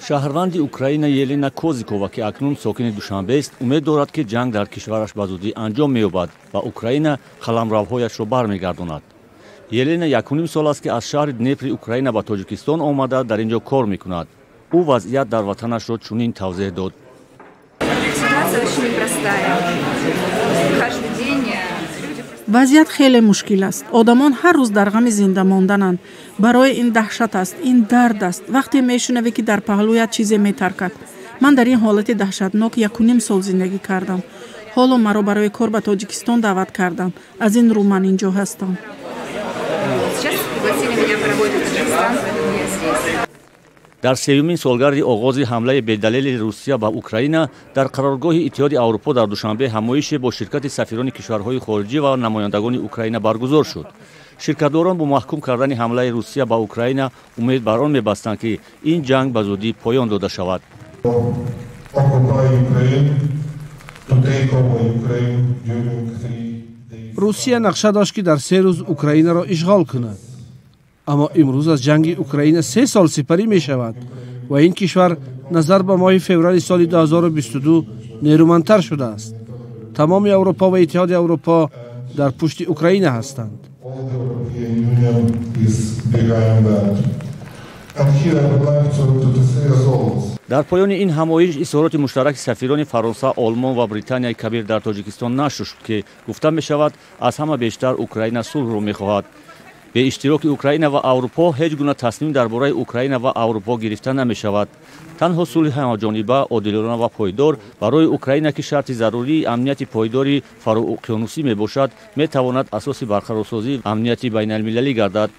шаҳрванди Украина Елена Козикова, ки акнун сокини Душанбе аст, умед дорад, ки ҷанг дар кишвараш ба зудӣ анҷом меёбад ва Украина қаламравҳояшро бармегардонад. Елена 1.5 сол аст, ки аз шаҳри Днепри Украина ба Тоҷикистон омада дар инҷо кор мекунад. ӯ вазъият дар ватанашро чунин тавзеҳ дод. вазъият хеле мушкил аст. одамон ҳар рӯз дар ғами зинда мондананд. барои ин даҳшат аст, ин дард аст. вақте мешунавӣ, ки дар паҳлӯят чизе метаркад. ман дар ин ҳолати даҳшатнок 1.5 сол зиндагӣ кардам. ҳоло маро барои кор ба Тоҷикистон даъват карданд. аз ин рӯ ман инҷо ҳастам. дар сеюмин солгарди оғози ҳамлаи бедалели Русия ба Украина дар қароргоҳи Иттиҳоди Аврупо дар Душанбе ҳамоише бо ширкати сафирони кишварҳои хориҷӣ ва намояндагони Украина баргузор шуд. ширкатдорон бо маҳкум кардани ҳамлаи Русия ба Украина умед бар он мебастанд, ки ин ҷанг ба зудӣ поён дода шавад. русия нақша дошт, ки дар 3 рӯз Украинаро ишғол кунад. аммо имрӯз аз ҷанги Украина 3 сол сипарӣ мешавад ва ин кишвар назар ба моҳи феврали соли 2022 нерӯмандтар шудааст. тамоми Аврупо ва Иттиҳоди Аврупо дар пушти Украина ҳастанд. дар поёни ин ҳамоиш изҳороти муштараки сафирони Фаронса, Олмон ва Британияи Кабир дар Тоҷикистон нашр шуд, ки гуфта мешавад, аз ҳама бештар Украина сулҳро мехоҳад. бе иштироки Украина ва Аврупо ҳеҷ гуна тасмим дар бораи Украина ва Аврупо гирифта намешавад. танҳо сулҳи ҳамаҷониба, одилона ва пойдор барои Украина, ки шарти зарурии амнияти пойдори фарууқёнусӣ мебошад, метавонад асоси барқарорсозии амнияти байналмилалӣ гардад.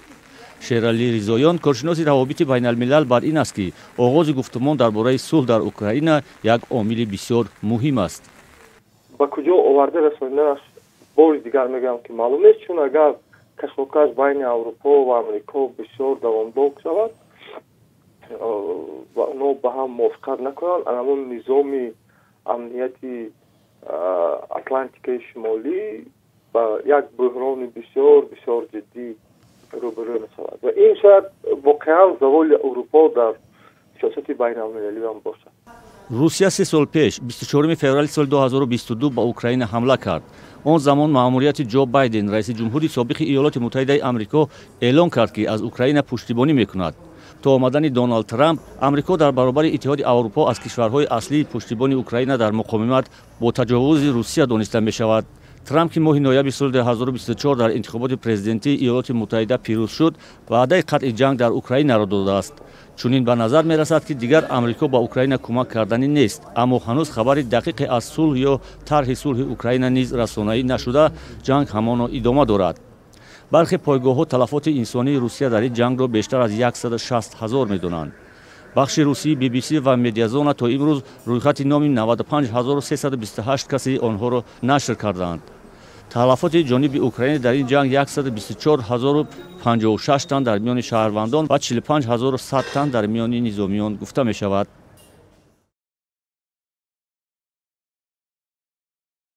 Шерали Ризоён, коршиноси равобити байналмилал, бар ин аст, ки оғози гуфтумон дар бораи сулҳ дар Украина як омили бисёр муҳим аст. ба куҷо оварда расониданаш бори дигар мегӯям, ки маълум нест, чун агар кашокаш байни Аврупо ва Амрико бисёр давомдор шавад, онҳо ба ҳам мувофиқат накунанд, анамон низоми амнияти Атлантикаи шимолӣ ба як буҳрони бисёр бисёр ҷиддӣ рӯбарӯ мешавад ва ин шояд воқеан заволи Аврупо дар сиёсати байналмилалӣ ҳам бошад. русия 3 сол пеш 24 феврали соли 2022 ба Украина ҳамла кард. он замон маъмурияти Ҷо Байден, раиси ҷумҳури собиқи Иёлоти Муттаҳидаи Амрико, эълон кард, ки аз Украина пуштибонӣ мекунад. то омадани Доналд Трамп, Амрико дар баробари Иттиҳоди Аврупо аз кишварҳои аслии пуштибони Украина дар муқомимат бо таҷовузи Русия дониста мешавад. Трамп, ки моҳи ноябри соли 2024 дар интихоботи президентии Иёлоти Муттаҳида пирӯз шуд, ваъдаи қатъи ҷанг дар Украинаро додааст. чунин ба назар мерасад, ки дигар Амрико ба Украина кӯмак карданӣ нест, аммо ҳанӯз хабари дақиқе аз сулҳ ё тарҳи сулҳи Украина низ расонаӣ нашуда, ҷанг ҳамоно идома дорад. бархе пойгоҳҳо талафоти инсонии Русия дар ин ҷангро бештар аз 160 000 медонанд. бахши русии BBC ва Медиазона то имрӯз рӯйхати номи 95 328 каси онҳоро нашр кардаанд. талафоти ҷониби Украина дар ин ҷанг 124 056 тан дар миёни шаҳрвандон ва 45 100 тан дар миёни низомиён гуфта мешавад.